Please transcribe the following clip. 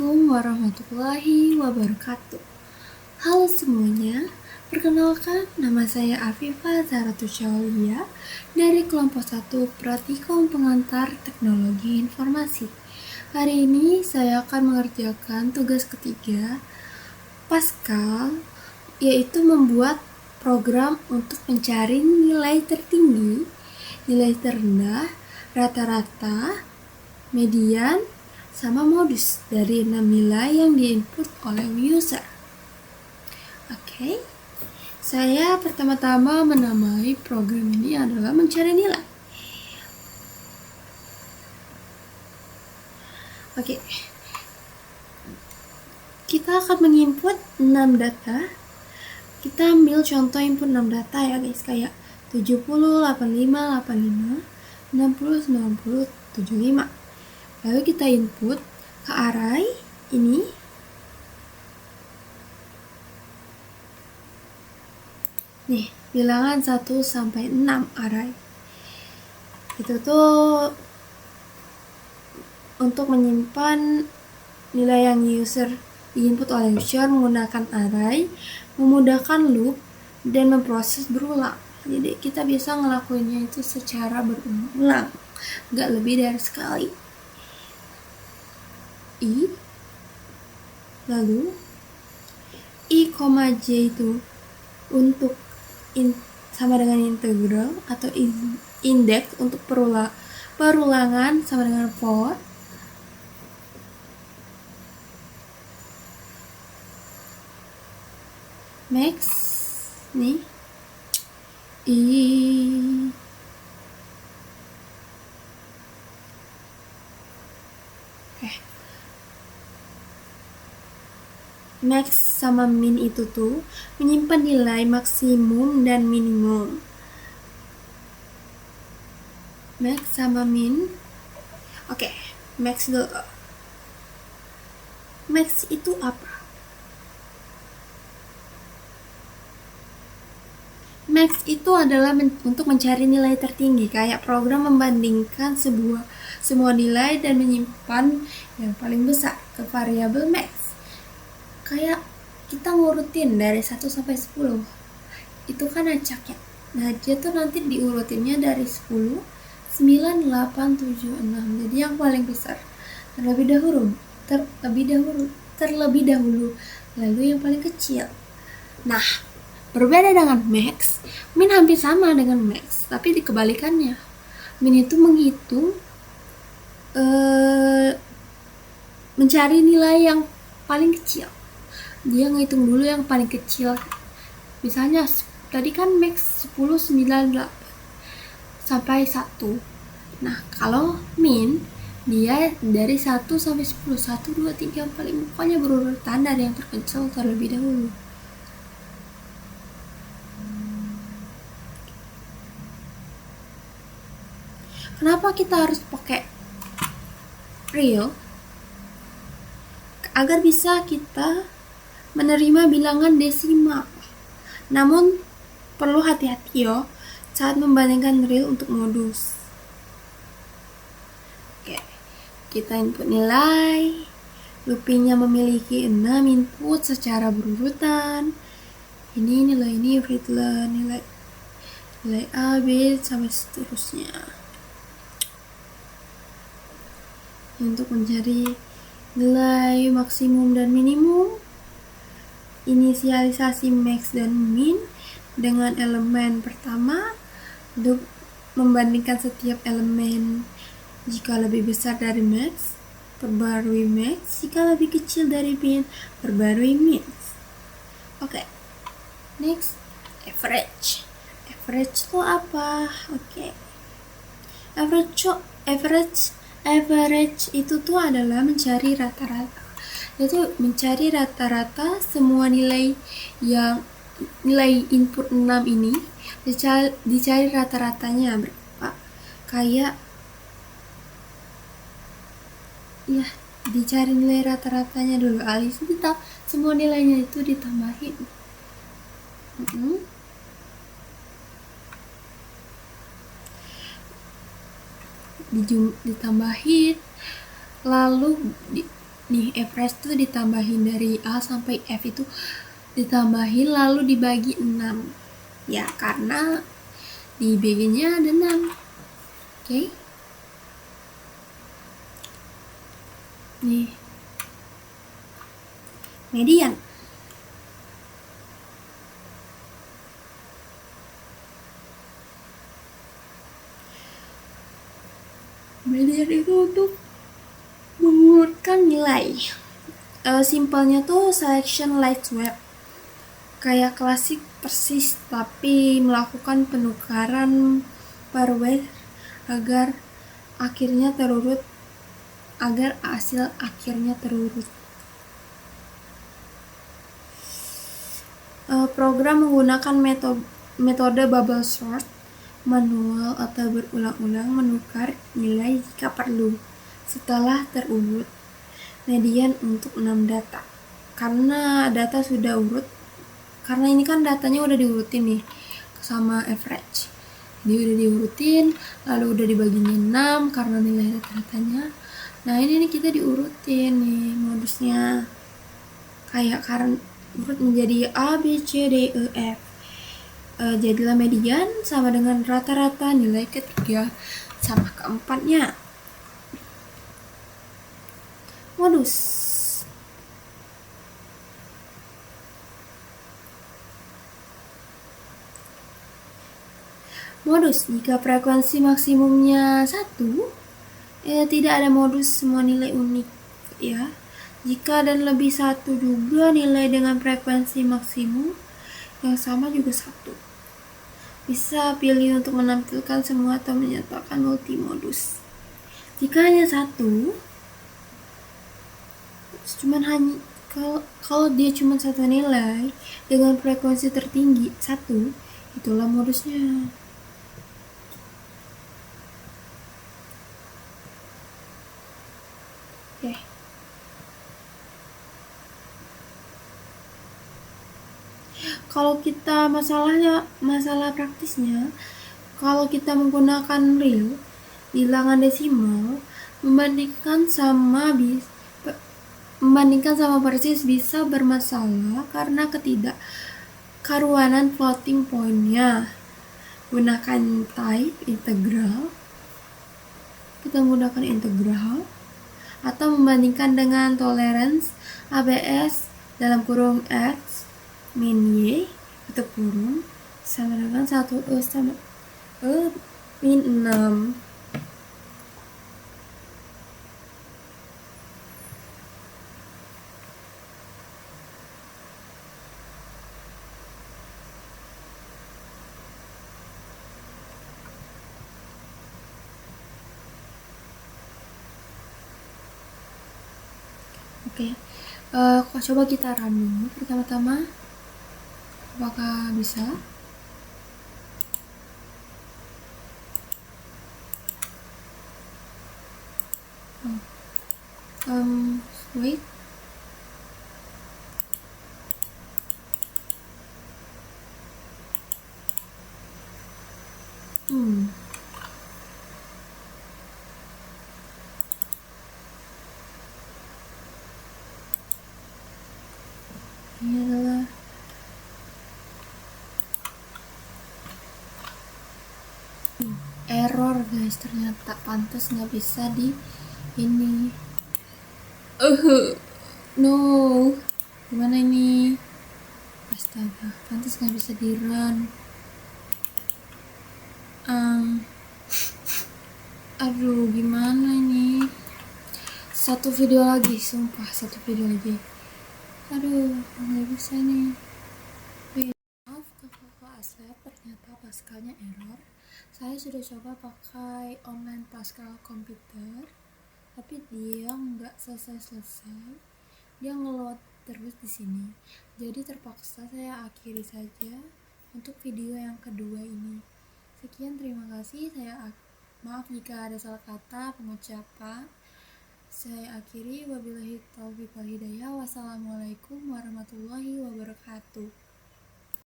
Assalamualaikum warahmatullahi wabarakatuh. Halo semuanya, perkenalkan nama saya Afifah Zaratusyalia dari kelompok 1 Pratikum Pengantar Teknologi Informasi. Hari ini saya akan mengerjakan tugas ketiga Pascal, yaitu membuat program untuk mencari nilai tertinggi, nilai terendah, rata-rata, median, sama modus dari 6 nilai yang diinput oleh user. Oke, saya pertama-tama menamai program ini adalah mencari nilai. Oke, kita akan menginput 6 data. Kita ambil contoh input 6 data ya guys, kayak 70, 85, 85, 60, 90, 75. Lalu kita input ke array ini. Nih, bilangan 1 sampai 6 array. Itu tuh untuk menyimpan nilai yang diinput oleh user menggunakan array, memudahkan loop, dan memproses berulang. Jadi kita bisa ngelakuinnya itu secara berulang, nggak lebih dari sekali. Lalu I, J itu untuk sama dengan integral atau indeks untuk perulangan sama dengan for. Max nih I max sama min itu tuh menyimpan nilai maksimum dan minimum. Max sama min. Oke, max dulu. Max itu apa? Max itu adalah untuk mencari nilai tertinggi, kayak program membandingkan semua nilai dan menyimpan yang paling besar ke variabel max. Kayak kita ngurutin dari 1 sampai 10. Itu kan acaknya. Nah, dia tuh nanti diurutinnya dari 10, 9, 8, 7, 6. Jadi yang paling besar terlebih dahulu, lalu yang paling kecil. Nah, berbeda dengan max, min hampir sama dengan max, tapi dikebalikannya. Min itu menghitung mencari nilai yang paling kecil. Dia ngitung dulu yang paling kecil. Misalnya tadi kan max 10, 9, 8 sampai 1. Nah, kalau min dia dari 1 sampai 10, 1, 2, 3, 4, 5, pokoknya berurutan dari yang terkecil terlebih dahulu. Kenapa kita harus pakai real? Agar bisa kita menerima bilangan desimal. Namun perlu hati-hati yo saat membandingkan real untuk modus. Oke, kita input nilai. Loopingnya memiliki 6 input secara berurutan. Ini nilai ini nilai A, B, sampai seterusnya. Untuk mencari nilai maksimum dan minimum, inisialisasi max dan min dengan elemen pertama untuk membandingkan setiap elemen. Jika lebih besar dari max, perbarui max. Jika lebih kecil dari min, perbarui min. Oke, next, average. Average itu apa? Oke, average itu tuh adalah mencari rata-rata. Yaitu mencari rata-rata semua nilai input 6 ini, dicari rata-ratanya berapa. Kayak ya, dicari nilai rata-ratanya dulu. Alis kita semua nilainya itu ditambahin. Ditambahin, lalu nih average tuh ditambahin dari A sampai F itu ditambahin lalu dibagi 6 ya, karena di BG nya ada 6. Oke. Nih median. Median itu untuk mengurutkan nilai. Simpelnya tuh selection light web, kayak klasik persis tapi melakukan penukaran per web agar hasil akhirnya terurut. Program menggunakan metode bubble sort, manual atau berulang-ulang menukar nilai jika perlu setelah terurut median untuk 6 data. Karena data sudah urut, karena ini kan datanya udah diurutin nih sama average, jadi udah diurutin lalu udah dibaginya 6 karena nilai rata-ratanya. Nah ini nih kita diurutin nih modusnya, kayak karena urut menjadi A, B, C, D, E, F. Jadilah median sama dengan rata-rata nilai ketiga sama keempatnya. Modus jika frekuensi maksimumnya 1, tidak ada modus semua nilai unik ya. Jika dan lebih 1 juga nilai dengan frekuensi maksimum yang sama juga 1. Bisa pilih untuk menampilkan semua atau menyatakan multimodus. Jika hanya 1, kalau dia cuma 1 nilai dengan frekuensi tertinggi 1, itulah modusnya. Oke. Kalau kita masalah praktisnya, kalau kita menggunakan real bilangan desimal membandingkan sama persis bisa bermasalah karena ketidakkaruanan floating point-nya. Gunakan type integral, kita menggunakan integral atau membandingkan dengan tolerance ABS dalam kurung X min Y tutup kurung sama dengan 1E sama E min 6. Oke, coba kita run dulu pertama-tama. Apakah bisa? Wait. Ini adalah error guys, ternyata pantas nggak bisa di ini. No, gimana ini? Astaga, pantas nggak bisa di run. Aduh, gimana ini? Satu video lagi, sumpah satu video lagi. Aduh, nggak bisa nih. Maaf ke kakak Asep, ternyata Pascalnya error. Saya sudah coba pakai online Pascal komputer, tapi dia nggak selesai. Dia ngeload terus di sini. Jadi terpaksa saya akhiri saja untuk video yang kedua ini. Sekian, terima kasih. Maaf jika ada salah kata pengucapan. Saya akhiri, wabillahi taufiq wal hidayah. Wassalamualaikum warahmatullahi wabarakatuh.